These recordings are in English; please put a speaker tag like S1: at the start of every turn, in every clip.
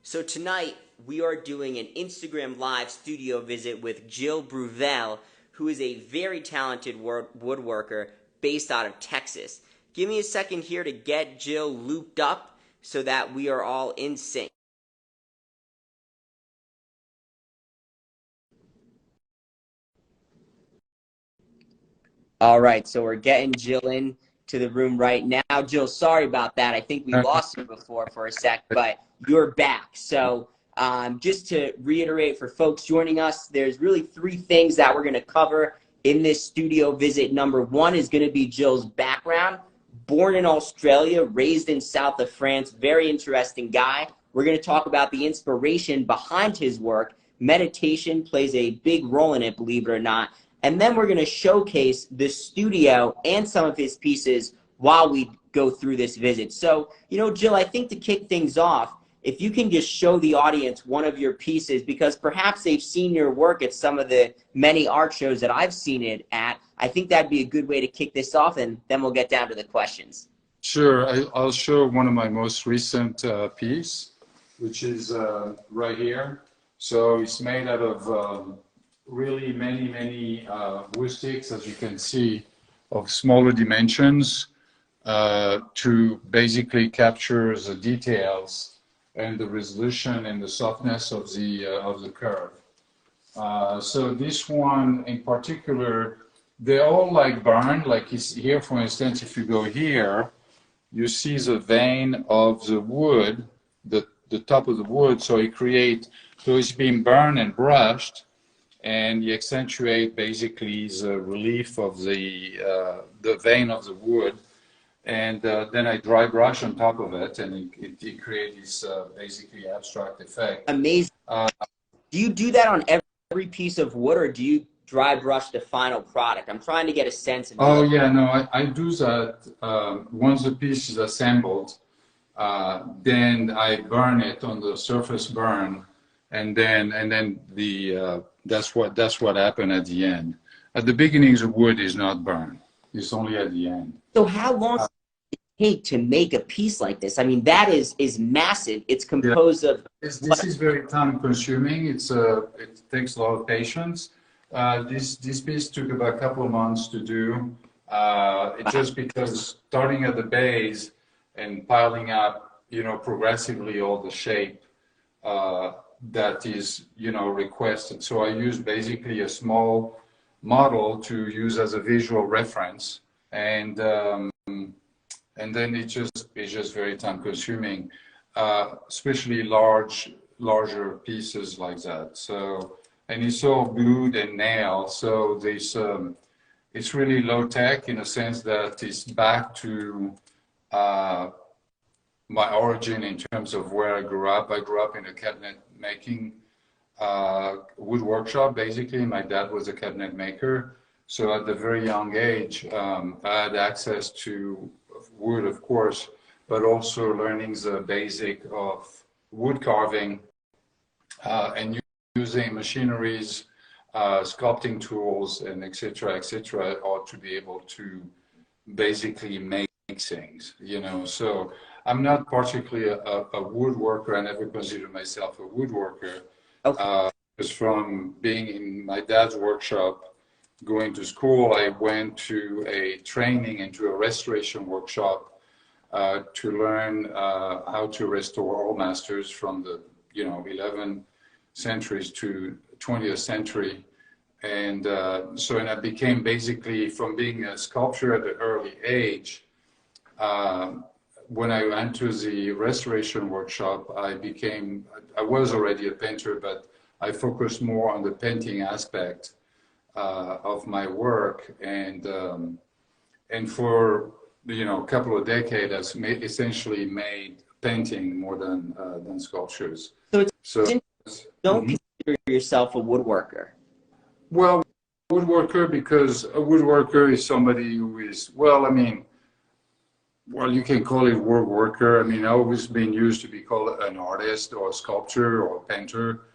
S1: So tonight we are doing an Instagram live studio visit with Gil Bruvel, who is a very talented woodworker based out of Texas. Give me a second here to get Gil looped up so that we are all in sync. All right, so we're getting Jill in to the room right now. Jill, sorry about that. I think we lost you before for a sec, but you're back. So just to reiterate for folks joining us, there's really three things that we're going to cover in this studio visit. Number one is going to be Jill's background. Born in Australia, raised in south of France, very interesting guy. We're going to talk about the inspiration behind his work. Meditation plays a big role in it, believe it or not. And then we're going to showcase the studio and some of his pieces while we go through this visit. So, Jill, I think to kick things off, if you can just show the audience one of your pieces, because perhaps they've seen your work at some of the many art shows that I've seen it at, I think that'd be a good way to kick this off, and then we'll get down to the questions.
S2: Sure. I'll show one of my most recent piece, which is right here. So it's made out of really many wood sticks, as you can see, of smaller dimensions to basically capture the details and the resolution and the softness of the curve. So this one in particular, they're all like burned. Like here, for instance, if you go here, you see the vein of the wood, the top of the wood. So it's being burned and brushed, and you accentuate basically the relief of the vein of the wood, and then I dry brush on top of it, and it creates this basically abstract effect.
S1: Amazing. Do you do that on every piece of wood, or do you dry brush the final product? I'm trying to get a sense of.
S2: Oh yeah, no, I do that once the piece is assembled. Then I burn it on the surface burn, and then that's what happened at the end. At the beginning, the wood is not burned. It's only at the end.
S1: So how long does it take to make a piece like this? I mean, that is massive. It's composed of.
S2: This is very time consuming. It takes a lot of patience. This piece took about a couple of months to do. Just because starting at the base and piling up, progressively all the shape that is, requested. So I used basically a small model to use as a visual reference, and then it's just very time consuming, especially larger pieces like that. So, and it's all glued and nailed. So this it's really low tech in a sense that it's back to my origin in terms of where I grew up. I grew up in a cabinet making wood workshop, basically. My dad was a cabinet maker. So at a very young age, I had access to wood, of course, but also learning the basic of wood carving and using machineries, sculpting tools, and et cetera, or to be able to basically make things, So I'm not particularly a woodworker. I never considered myself a woodworker.
S1: Okay.
S2: Because from being in my dad's workshop, going to school, I went to a training into a restoration workshop to learn how to restore old masters from the 11 centuries to 20th century. And and I became basically, from being a sculptor at an early age, when I went to the restoration workshop, I was already a painter, but I focused more on the painting aspect of my work, and for a couple of decades, I've essentially made painting more than sculptures.
S1: So don't consider yourself a woodworker.
S2: Well, woodworker, because a woodworker is somebody who is, you can call it woodworker. I mean, I've always been used to be called an artist or a sculptor or a painter.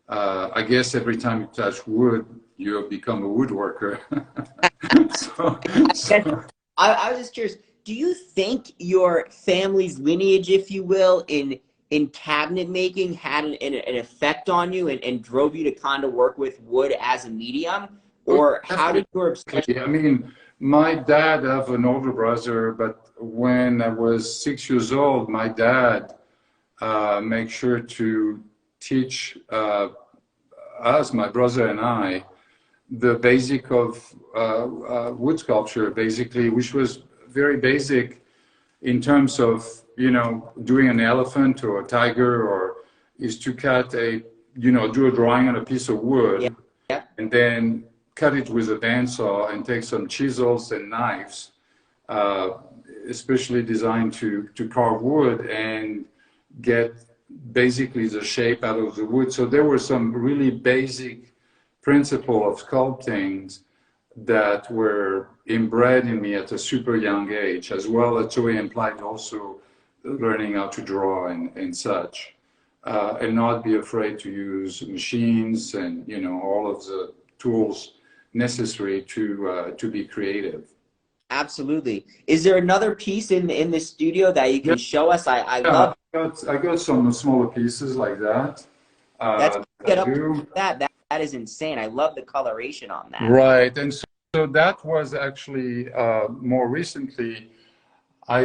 S2: I guess every time you touch wood, you become a woodworker.
S1: I was just curious, do you think your family's lineage, if you will, in in cabinet making had an effect on you and drove you to kind of work with wood as a medium?
S2: Oh,
S1: Or how did your obsession?
S2: definitely. I mean, my dad have an older brother, but when I was 6 years old, my dad made sure to teach us, my brother and I, the basic of wood sculpture, basically, which was very basic in terms of, you know, doing an elephant or a tiger, or is to cut a, you know, do a drawing on a piece of
S1: Yeah.
S2: wood
S1: Yeah.
S2: and then cut it with a bandsaw and take some chisels and knives, uh, especially designed to carve wood and get basically the shape out of the wood. So there were some really basic principle of sculpting that were inbred in me at a super young age, as well as so it implied also learning how to draw and such, and not be afraid to use machines and, you know, all of the tools necessary to be creative.
S1: Absolutely. Is there another piece in the studio that you
S2: Yeah,
S1: can show us? I
S2: yeah,
S1: love
S2: I got some smaller pieces like that.
S1: that's
S2: I
S1: get up to
S2: do.
S1: that is insane. I love the coloration on that.
S2: Right, and so that was actually more recently. I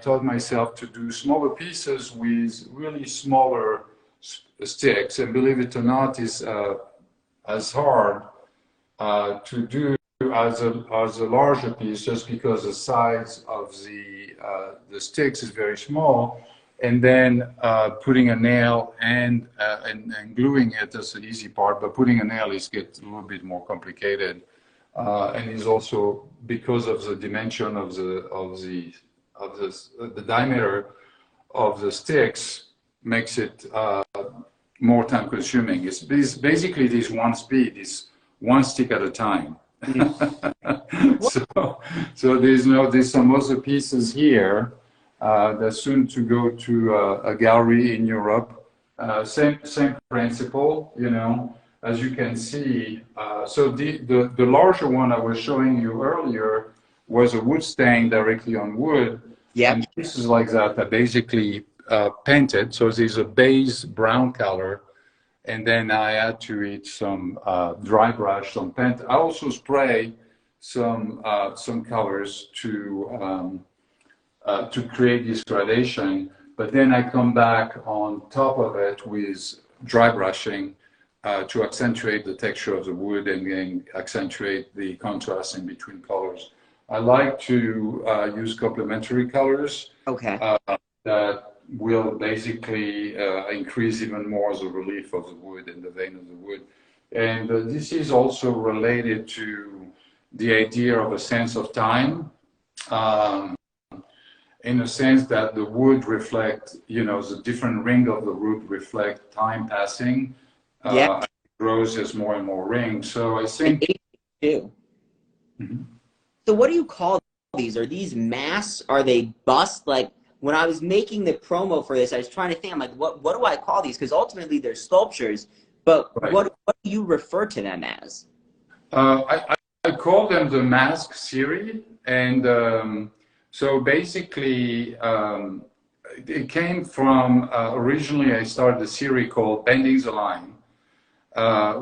S2: taught myself to do smaller pieces with really smaller sticks, and believe it or not, is as hard to do as a larger piece, just because the size of the sticks is very small, and then putting a nail and gluing it is the easy part, but putting a nail is gets a little bit more complicated, and is also because of the dimension of the diameter of the sticks makes it more time consuming. It's basically this one speed is one stick at a time. So there's some other pieces here that's soon to go to a gallery in Europe. Same principle, you know, as you can see. So the larger one I was showing you earlier was a wood stain directly on wood.
S1: Yep.
S2: And pieces like that are basically painted. So there's a base brown color, and then I add to it some dry brush, some paint. I also spray some colors to create this gradation, but then I come back on top of it with dry brushing to accentuate the texture of the wood and then accentuate the contrast in between colors. I like to use complementary colors.
S1: Okay.
S2: That will basically increase even more the relief of the wood and the vein of the wood. And this is also related to the idea of a sense of time, in a sense that the wood reflect, you know, the different ring of the wood reflect time passing.
S1: Yeah.
S2: It grows as more and more rings. So I think.
S1: Too.
S2: Mhm.
S1: So what do you call these? Are these masks? Are they bust? Like when I was making the promo for this, I was trying to think, I'm like, what do I call these? Because ultimately they're sculptures, but
S2: Right.
S1: what do you refer to them as?
S2: I call them the mask series, and so basically it came from originally I started a series called Bending the Line,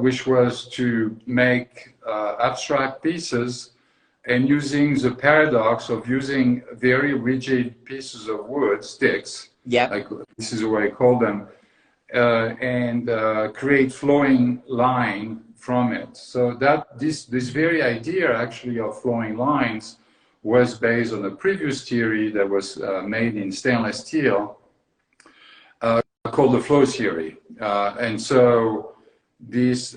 S2: which was to make abstract pieces and using the paradox of using very rigid pieces of wood, sticks,
S1: Yep.
S2: like this is what I call them, and create flowing line from it. So that this very idea actually of flowing lines was based on a previous theory that was made in stainless steel called the flow theory. And so this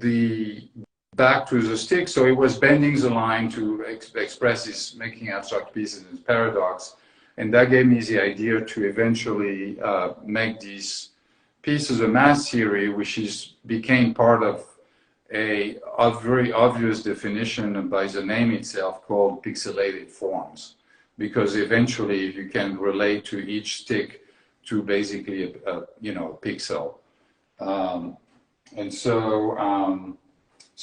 S2: the back to the stick. So it was bending the line to express this making abstract pieces in paradox. And that gave me the idea to eventually make these pieces a mass theory, which became part of a very obvious definition by the name itself called pixelated forms. Because eventually you can relate to each stick to basically a pixel. And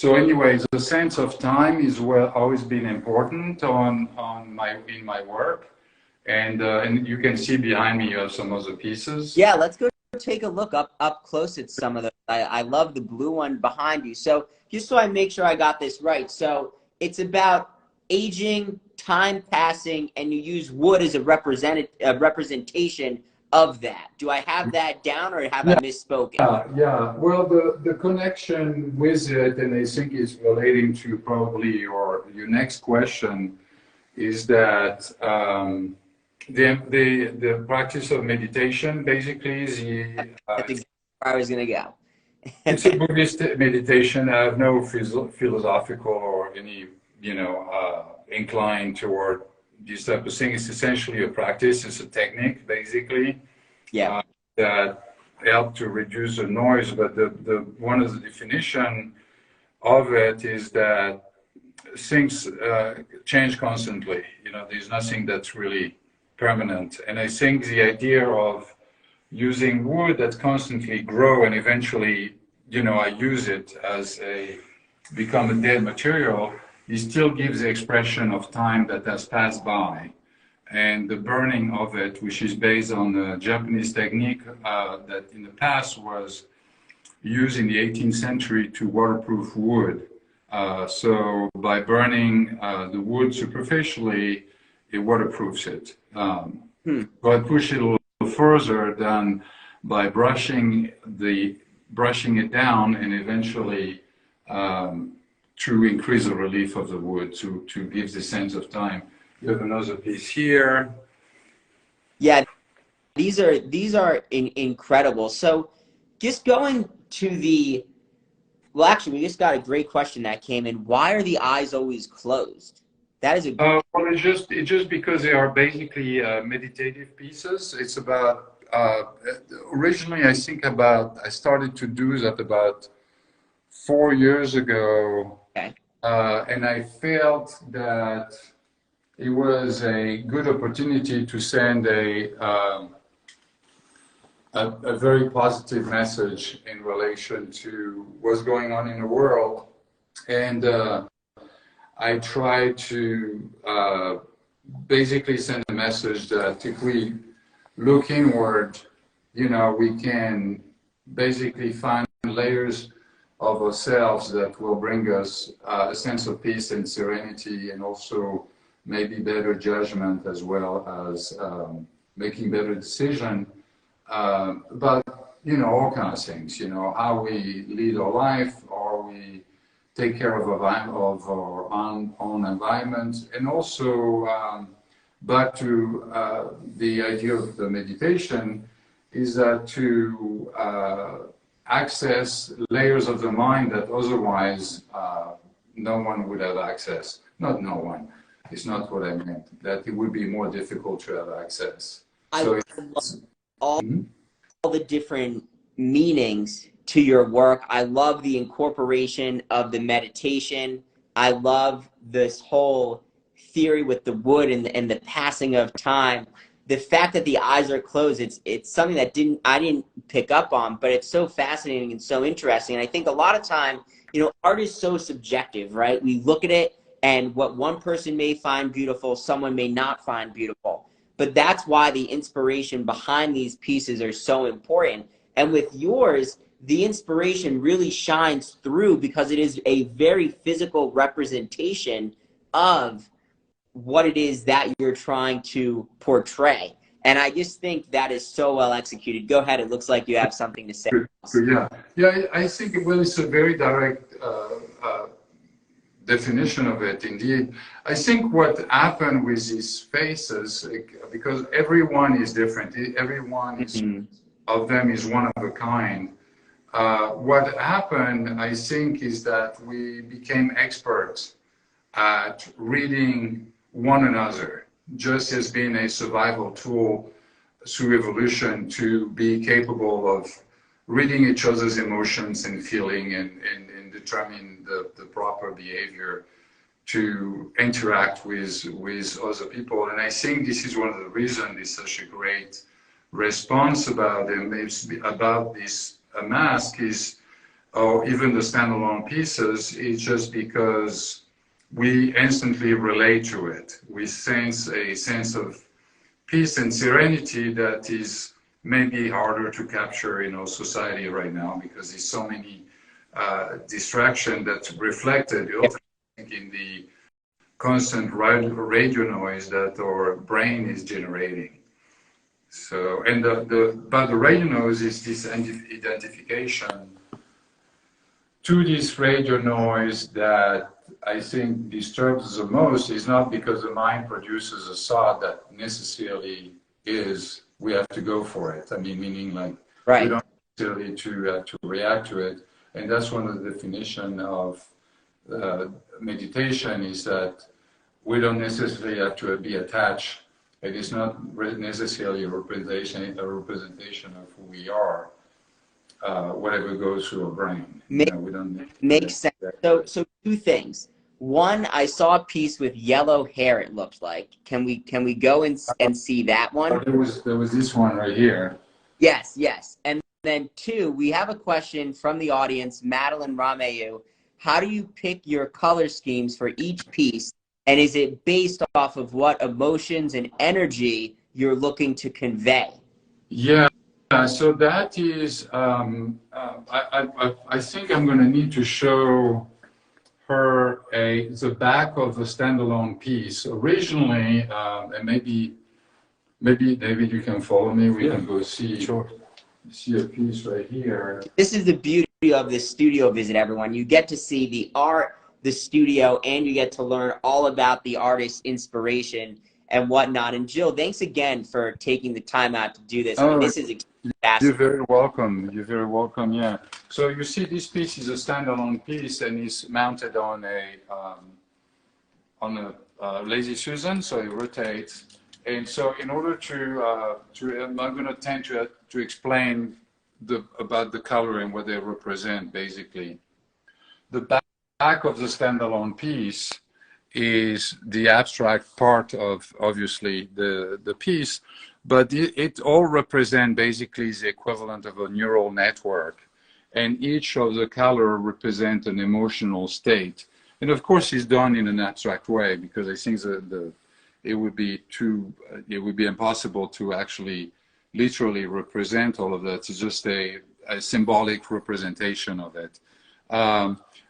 S2: so anyways, the sense of time is always been important in my work, And you can see behind me you have some other pieces.
S1: Yeah, let's go take a look up close at some of those. I love the blue one behind you. So just so I make sure I got this right. So it's about aging, time passing, and you use wood as a representation of that. Do I have that down or have I
S2: Yeah,
S1: misspoken?
S2: yeah. Well, the connection with it, and I think it's relating to probably your next question, is that the practice of meditation basically is
S1: That's exactly where I was going to go.
S2: it's a Buddhist meditation. I have no philosophical or any incline toward this type of thing. It's essentially a practice. It's a technique basically
S1: Yeah.
S2: that help to reduce the noise. But the one of the definition of it is that things change constantly. There's nothing that's really permanent. And I think the idea of using wood that constantly grow and eventually, I use it as become a dead material, it still gives the expression of time that has passed by. And the burning of it, which is based on the Japanese technique that in the past was used in the 18th century to waterproof wood. So by burning the wood superficially, it waterproofs it. But I push it a little further than by brushing it down and eventually to increase the relief of the wood to give the sense of time. You have another piece here.
S1: Yeah, these are incredible. So just going to well, actually, we just got a great question that came in. Why are the eyes always closed? That is a
S2: Well, it's just because they are basically meditative pieces. It's about originally I started to do that about 4 years ago,
S1: okay.
S2: and I felt that it was a good opportunity to send a very positive message in relation to what's going on in the world, and I try to basically send a message that if we look inward, we can basically find layers of ourselves that will bring us a sense of peace and serenity, and also maybe better judgment, as well as making better decisions about all kinds of things. How we lead our life, or we take care of our own environment, and also back to the idea of the meditation is that to access layers of the mind that otherwise no one would have access. Not no one. It's not what I meant. That it would be more difficult to have access.
S1: I
S2: So
S1: love all the different meanings to your work. I love the incorporation of the meditation. I love this whole theory with the wood and the passing of time. The fact that the eyes are closed, it's something that I didn't pick up on, but it's so fascinating and so interesting. And I think a lot of time, art is so subjective, right? We look at it, and what one person may find beautiful, someone may not find beautiful. But that's why the inspiration behind these pieces are so important. And with yours, the inspiration really shines through because it is a very physical representation of what it is that you're trying to portray. And I just think that is so well executed. Go ahead. It looks like you have something to say.
S2: yeah, I think it's a very direct definition of it. Indeed, I think what happened with these faces, because everyone is different. Everyone is of them is one of a kind. What happened, I think, is that we became experts at reading one another, just as being a survival tool through evolution to be capable of reading each other's emotions and feeling and determine the proper behavior to interact with other people. And I think this is one of the reasons there's such a great response about them. It's about this mask is, or even the standalone pieces, is just because we instantly relate to it. We sense a sense of peace and serenity that is maybe harder to capture in our society right now because there's so many distraction that's reflected also in the constant radio noise that our brain is generating. So, and but the radio noise is this identification to this radio noise that I think disturbs the most is not because the mind produces a thought that necessarily is we have to go for it. I mean, meaning like we don't necessarily to react to it. And that's one of the definition of meditation is that we don't necessarily have to be attached. It is not necessarily a representation of who we are. Whatever goes through our brain. We don't
S1: makes sense. So two things. One, I saw a piece with yellow hair. It looks like. Can we go and see that one?
S2: There was this one right here.
S1: Yes. And then two, we have a question from the audience, Madeline Rameu. How do you pick your color schemes for each piece? And is it based off of what emotions and energy you're looking to convey?
S2: Yeah. So that is, I think I'm going to need to show her the back of the standalone piece. Originally, and maybe David, you can follow me. We can go see a piece right here.
S1: This is the beauty of this studio visit, everyone. You get to see the art, the studio, and you get to learn all about the artist's inspiration and whatnot. And Gil, thanks again for taking the time out to do this. I mean, this is
S2: you're very welcome. You're very welcome. Yeah. So you see, this piece is a standalone piece and is mounted on a Lazy Susan, so it rotates. And so, in order I'm going to tend to explain about the color and what they represent. Basically, the back of the standalone piece is the abstract part of obviously the piece, but it all represent basically the equivalent of a neural network, and each of the color represent an emotional state. And of course, it's done in an abstract way because I think it would be impossible to actually literally represent all of that. It's just a symbolic representation of it.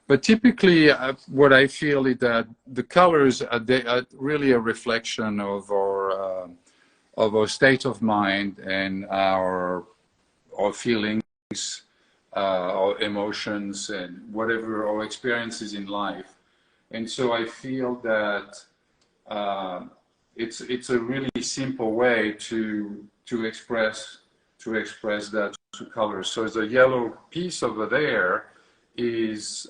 S2: But typically, what I feel is that the colors are really a reflection of our state of mind and our feelings, our emotions, and whatever our experiences in life. And so I feel that it's a really simple way to express that through colors. So the yellow piece over there is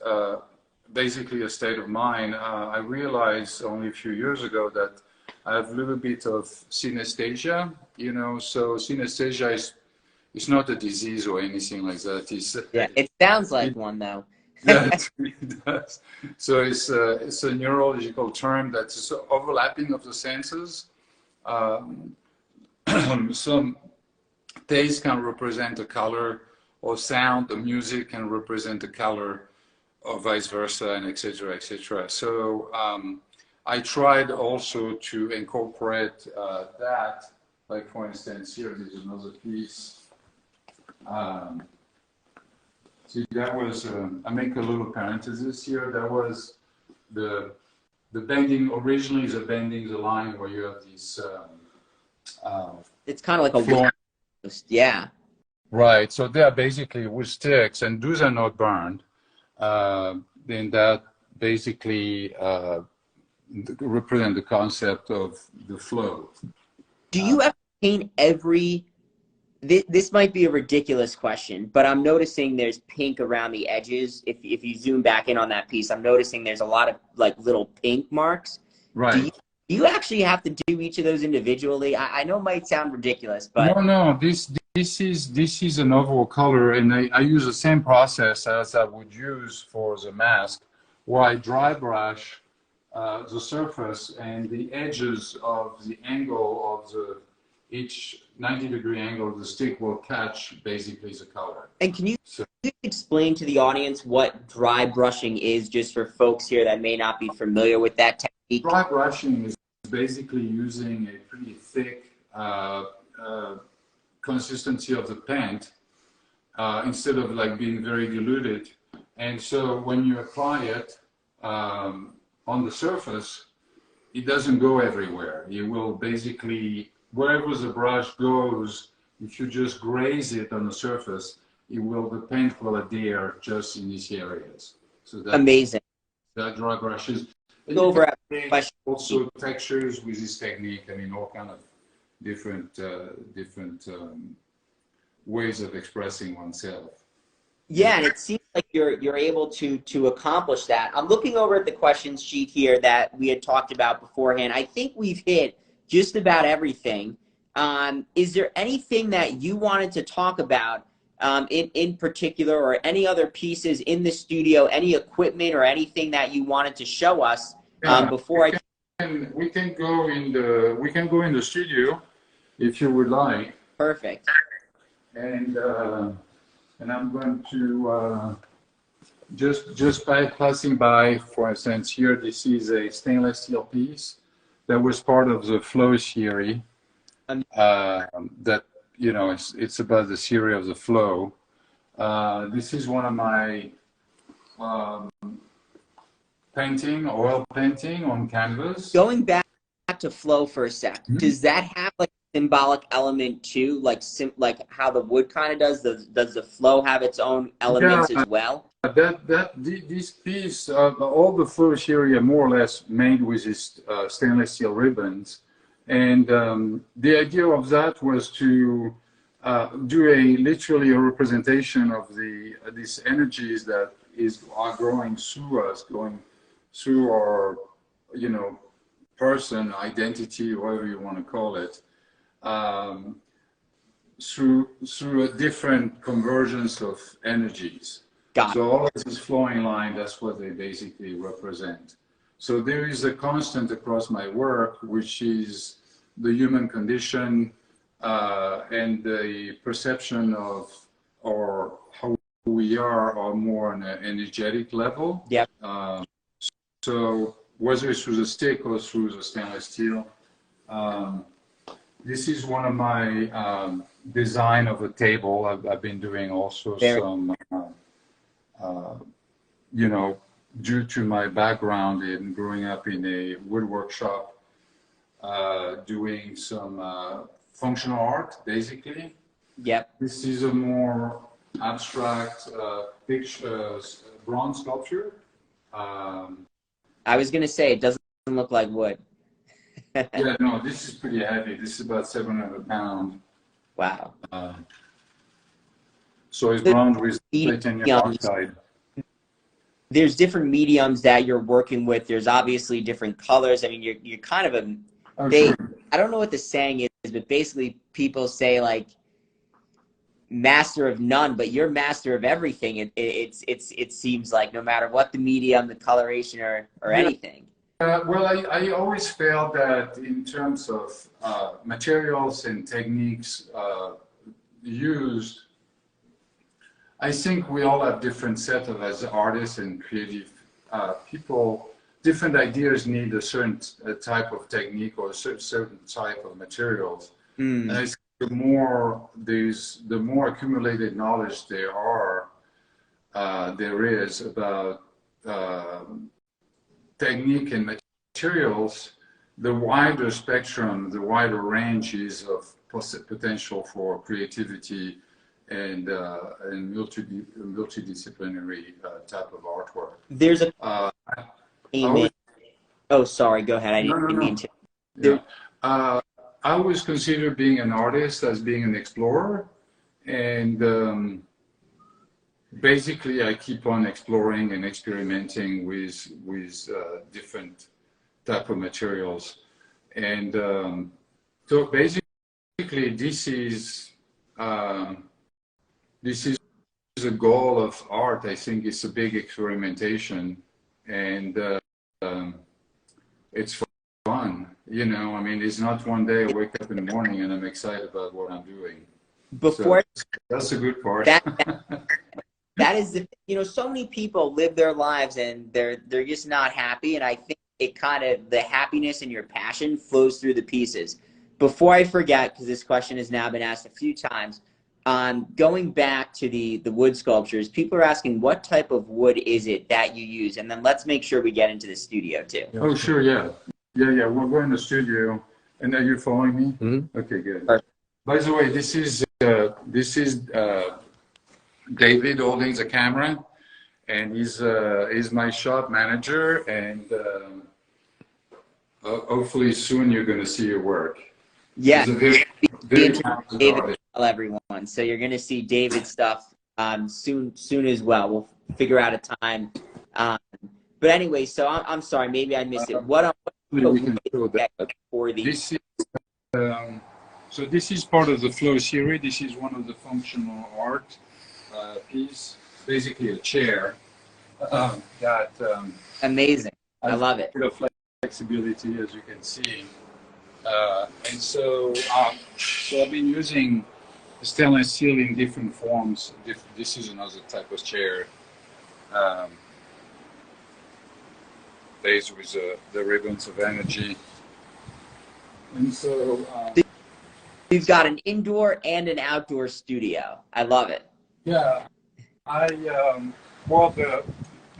S2: basically a state of mind. I realized only a few years ago that I have a little bit of synesthesia, so synesthesia is not a disease or anything like that.
S1: It sounds like one though.
S2: Yeah, it really does. So it's a neurological term that's overlapping of the senses. Some taste can represent a color, or sound, the music can represent a color, or vice versa, and etc., etc. So I tried also to incorporate that. Like for instance, here is another piece. See, that was, I make a little parenthesis here. That was the bending, originally the bending the line where you have these.
S1: It's kind of like a floor. Yeah.
S2: Right. So they are basically wood sticks, and those are not burned. Then that basically represent the concept of the flow.
S1: Do you ever paint every? This might be a ridiculous question, but I'm noticing there's pink around the edges. If you zoom back in on that piece, I'm noticing there's a lot of like little pink marks.
S2: Right.
S1: Do you actually have to do each of those individually? I know it might sound ridiculous, but
S2: no. This is an overall color, and I use the same process as I would use for the mask, where I dry brush the surface and the edges of the angle of each 90-degree angle of the stick will catch basically the color.
S1: And can you explain to the audience what dry brushing is, just for folks here that may not be familiar with that technique?
S2: Dry brushing is basically using a pretty thick uh, uh, consistency of the paint instead of like being very diluted. And so when you apply it on the surface, it doesn't go everywhere. You will basically, wherever the brush goes, if you just graze it on the surface, the paint will adhere just in these areas. So that
S1: Amazing.
S2: That dry brushes. And
S1: Go
S2: you
S1: over
S2: can
S1: at
S2: make
S1: question.
S2: also textures with this technique. I mean, all kind of different ways of expressing oneself.
S1: Yeah, and it seems like you're able to accomplish that. I'm looking over at the questions sheet here that we had talked about beforehand. I think we've hit just about everything. Is there anything that you wanted to talk about in particular, or any other pieces in the studio, any equipment or anything that you wanted to show us before
S2: we can go in the studio if you would like.
S1: Perfect.
S2: And I'm going to just by passing by, for instance, here this is a stainless steel piece that was part of the flow theory. That it's about the theory of the flow. This is one of my oil painting on canvas.
S1: Going back to flow for a sec, does that have like a symbolic element too? Like how the wood kind of does? Does the flow have its own elements as well?
S2: This piece, all the flow theory are more or less made with these stainless steel ribbons. And the idea of that was to do literally a representation of these energies that are growing through us, going through our, person, identity, whatever you want to call it, through a different convergence of energies. So all of this flowing line, that's what they basically represent. So there is a constant across my work, which is the human condition and the perception of or how we are more on an energetic level.
S1: Yep.
S2: So whether it's through the stick or through the stainless steel, this is one of my design of a table. I've been doing also some, due to my background in growing up in a woodwork shop, doing some functional art, basically.
S1: Yep.
S2: This is a more abstract picture, bronze sculpture.
S1: I was going to say, it doesn't look like wood.
S2: Yeah, no, this is pretty heavy. This is about 700 pounds.
S1: Wow.
S2: So it's bronze with titanium oxide.
S1: There's different mediums that you're working with. There's obviously different colors. I mean, you're kind of I don't know what the saying is, but basically people say like master of none, but you're master of everything. It seems like, no matter what the medium, the coloration, or anything.
S2: Well, I always felt that in terms of materials and techniques used, I think we all have different set of, as artists and creative people, different ideas need a certain type of technique or a certain type of materials. And I think the more accumulated knowledge there is about technique and materials, the wider spectrum, the wider ranges of potential for creativity and multidisciplinary type of artwork.
S1: There's oh, sorry, go ahead. I didn't mean to.
S2: Yeah. I always consider being an artist as being an explorer, and basically I keep on exploring and experimenting with different type of materials, and so basically this is the goal of art. I think it's a big experimentation, and it's fun. I mean, it's not one day I wake up in the morning and I'm excited about what I'm doing. So that's the good part.
S1: That is, so many people live their lives and they're just not happy. And I think the happiness and your passion flows through the pieces. before I forget, because this question has now been asked a few times, going back to the wood sculptures, people are asking what type of wood is it that you use, and then let's make sure we get into the studio too.
S2: Oh, sure, yeah. Yeah. We're in the studio. And are you following me? Mm-hmm. Okay, good. Perfect. By the way, this is David holding the camera, and he's my shop manager, and hopefully soon you're going to see your work.
S1: Yeah,
S2: he's a very talented
S1: David,
S2: artist.
S1: tell everyone. So you're going to see David's stuff soon as well. We'll figure out a time. But anyway, so I'm sorry, maybe I missed it. What
S2: we can show that.
S1: For the
S2: This is so this is part of the flow series. This is one of the functional art piece, basically a chair that
S1: amazing. I love it.
S2: Flexibility, as you can see, and so I've been using stainless steel in different forms. This is another type of chair. Based with the ribbons of energy, and so
S1: you've got an indoor and an outdoor studio. I love it.
S2: Yeah, well, the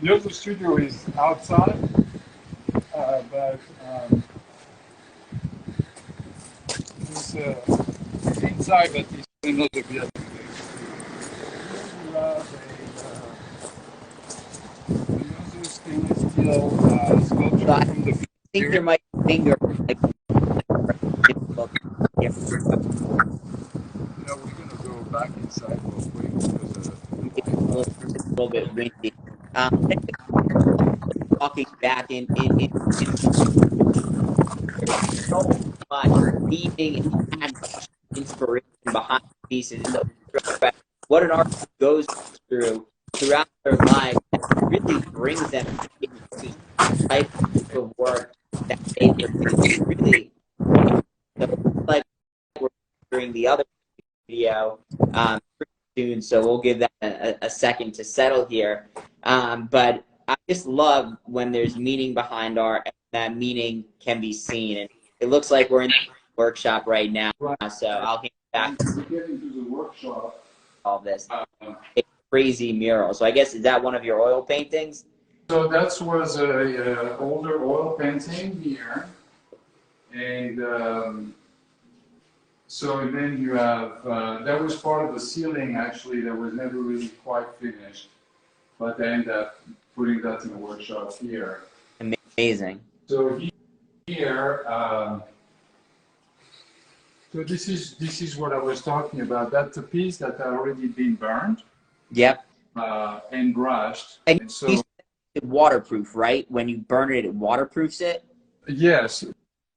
S2: other studio is outside, but it's inside, but it's another building. Another stainless steel sculpture from the.
S1: I think there might be a finger.
S2: Yeah, we're gonna go back inside real quick because
S1: it's a little bit windy. Talking back in so much meaning and inspiration behind the pieces. It's so what an artist goes through throughout their life that really brings them to the type of work that they produce. Really, so like we're doing the other video soon, so we'll give that a second to settle here. But I just love when there's meaning behind art, and that meaning can be seen. And it looks like we're in the workshop right now, so I'll get back
S2: to the workshop.
S1: All this crazy mural. So I guess, is that one of your oil paintings?
S2: So that was a older oil painting here, and so then you have that was part of the ceiling actually that was never really quite finished, but I ended up putting that in the workshop here.
S1: Amazing.
S2: So here, so this is what I was talking about. That's a piece that had already been burned.
S1: Yep.
S2: And brushed.
S1: And so it's waterproof, right? When you burn it, it waterproofs it?
S2: Yes.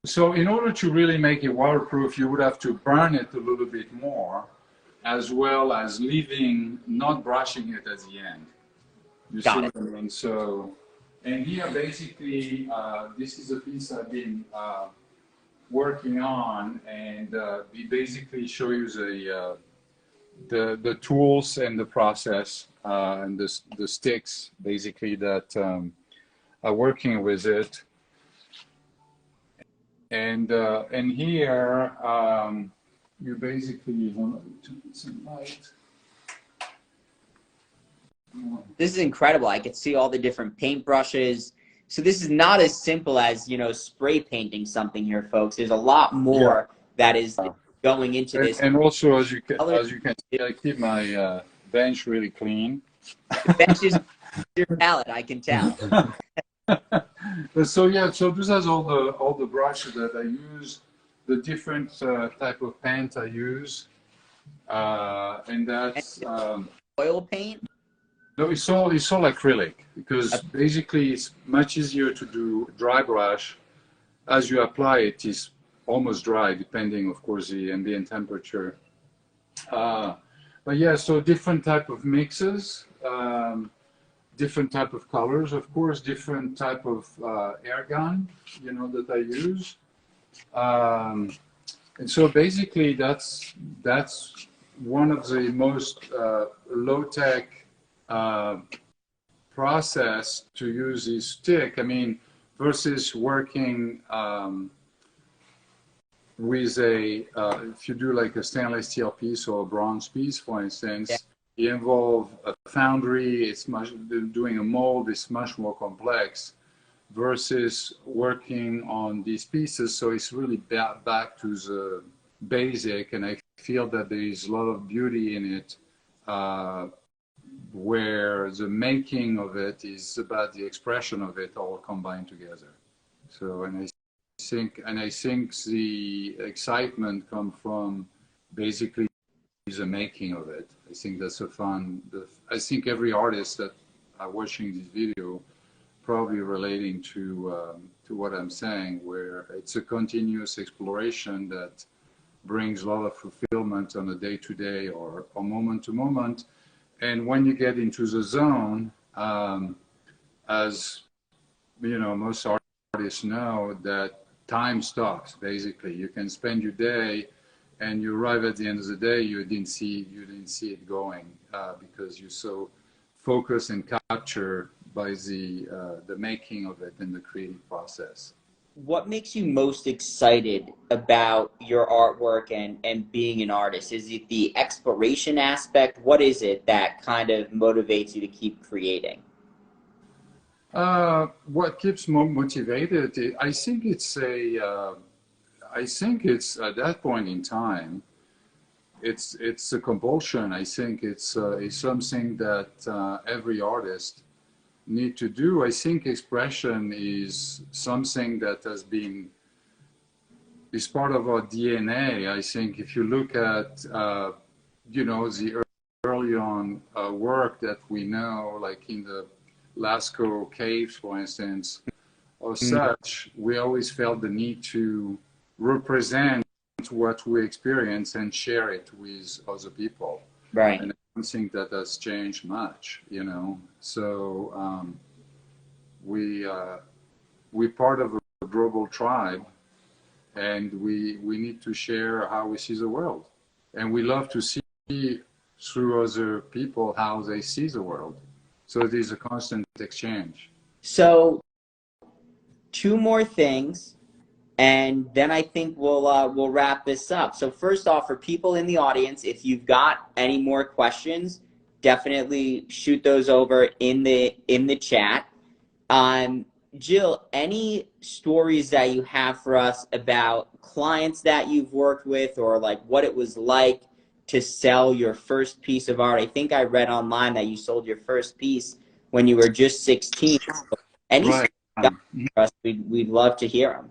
S2: So in order to really make it waterproof, you would have to burn it a little bit more, as well as not brushing it at the end. You
S1: Got it.
S2: I mean? So, and here basically, this is a piece I've been working on, and we basically show you the tools and the process and the sticks basically that are working with it. And here you basically want to put some light.
S1: This is incredible. I could see all the different paint brushes. So this is not as simple as, spray painting something here, folks. There's a lot more that is going into this.
S2: And also, as you can see, I keep my bench really clean.
S1: The bench is your palette, I can tell.
S2: So yeah, so this has all the brushes that I use, the different type of paint I use, and that's
S1: oil paint.
S2: No, it's all acrylic, because basically it's much easier to do dry brush. As you apply it, it's almost dry, depending, of course, the ambient temperature. But yeah, so different type of mixes, different type of colors, of course, different type of air gun, that I use. And so basically, that's one of the most low-tech process to use this stick. I mean, versus working with a, if you do like a stainless steel piece or a bronze piece, for
S1: Yeah.
S2: instance, you involve a foundry, it's much, doing a mold is much more complex versus working on these pieces. So it's really back to the basic, and I feel that there is a lot of beauty in it, where the making of it is about the expression of it all combined together. So, and I think the excitement come from basically the making of it. I think that's a fun. I think every artist that are watching this video probably relating to what I'm saying, where it's a continuous exploration that brings a lot of fulfillment on a day-to-day or moment to moment. And when you get into the zone, as you know, most artists know that time stops. Basically, you can spend your day, and you arrive at the end of the day, you didn't see it going, because you're so focused and captured by the making of it and the creative process.
S1: What makes you most excited about your artwork and being an artist? Is it the exploration aspect? What is it that kind of motivates you to keep creating?
S2: What keeps me motivated? I think it's at that point in time, it's a compulsion. I think it's something that every artist need to do. I think expression is something that is part of our DNA. I think if you look at you know, the early on work that we know, like in the Lascaux caves, for instance, or such, we always felt the need to represent what we experience and share it with other people.
S1: Right.
S2: And I don't think that has changed much, you know. So we're part of a global tribe, and we need to share how we see the world. And we love to see through other people how they see the world. So it is a constant exchange.
S1: So, two more things, and then I think we'll wrap this up. So first off, for people in the audience, if you've got any more questions, definitely shoot those over in the chat. Gil, any stories that you have for us about clients that you've worked with, or like what it was like to sell your first piece of art? I think I read online that you sold your first piece when you were just 16. Any stories
S2: Right.
S1: you got for us, we'd love to hear them.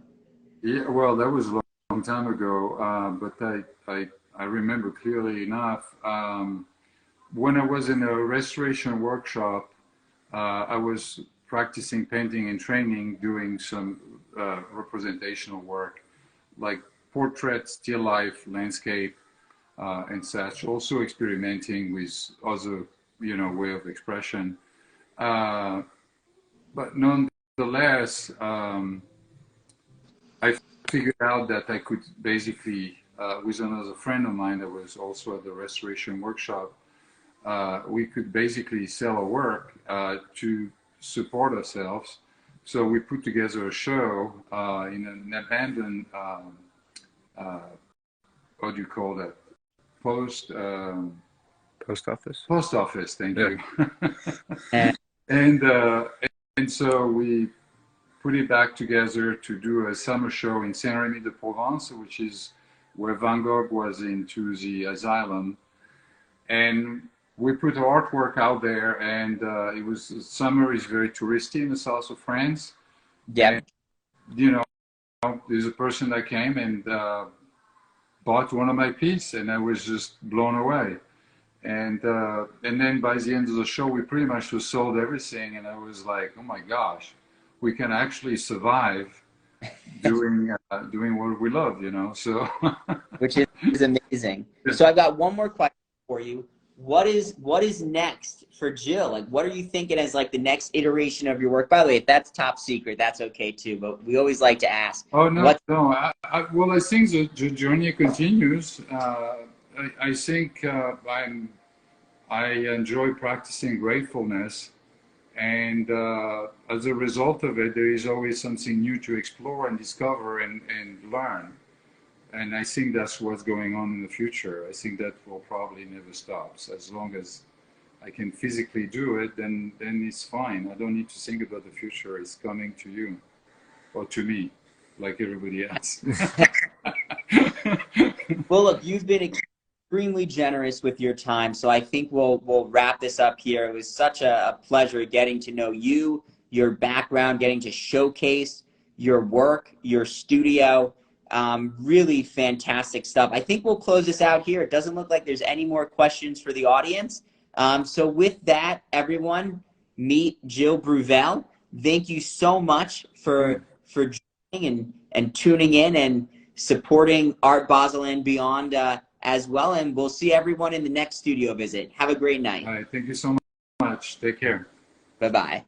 S2: Yeah, well, that was a long time ago, but I remember clearly enough. When I was in a restoration workshop, I was practicing painting and training, doing some representational work, like portrait, still life, landscape, and such. Also experimenting with other, you know, way of expression. Uh, but nonetheless, I figured out that I could basically, with another friend of mine that was also at the restoration workshop, we could basically sell our work to support ourselves. So we put together a show in an abandoned, uh, what do you call that?
S3: Post office.
S2: Post office. Thank
S3: Yeah.
S2: you.
S1: And
S2: and and so we put it back together to do a summer show in Saint-Rémy-de-Provence, which is where Van Gogh was into the asylum. And we put our artwork out there, and it was summer is very touristy in the south of France.
S1: yep.
S2: And you know, there's a person that came and bought one of my pieces, and I was just blown away. And then by the end of the show, we pretty much just sold everything, and I was like, oh my gosh, we can actually survive doing what we love, you know. So
S1: Which is amazing. So I've got one more question for you. What is next for Gil? Like, what are you thinking as like the next iteration of your work? By the way, if that's top secret, that's okay too. But we always like to ask.
S2: oh no,
S1: What?
S2: no. Well, I think the journey continues. I think I enjoy practicing gratefulness, and as a result of it, there is always something new to explore and discover and learn. And I think that's what's going on in the future. I think that will probably never stop. So as long as I can physically do it, then it's fine. I don't need to think about the future. It's coming to you or to me, like everybody else.
S1: Well, look, you've been extremely generous with your time, so I think we'll wrap this up here. It was such a pleasure getting to know you, your background, getting to showcase your work, your studio. Really fantastic stuff. I think we'll close this out here. It doesn't look like there's any more questions for the audience. So with that, everyone, meet Gil Bruvel. Thank you so much for joining and tuning in and supporting Art Basel and beyond as well. And we'll see everyone in the next studio visit. Have a great night.
S2: All right, thank you so much. Take care.
S1: Bye-bye.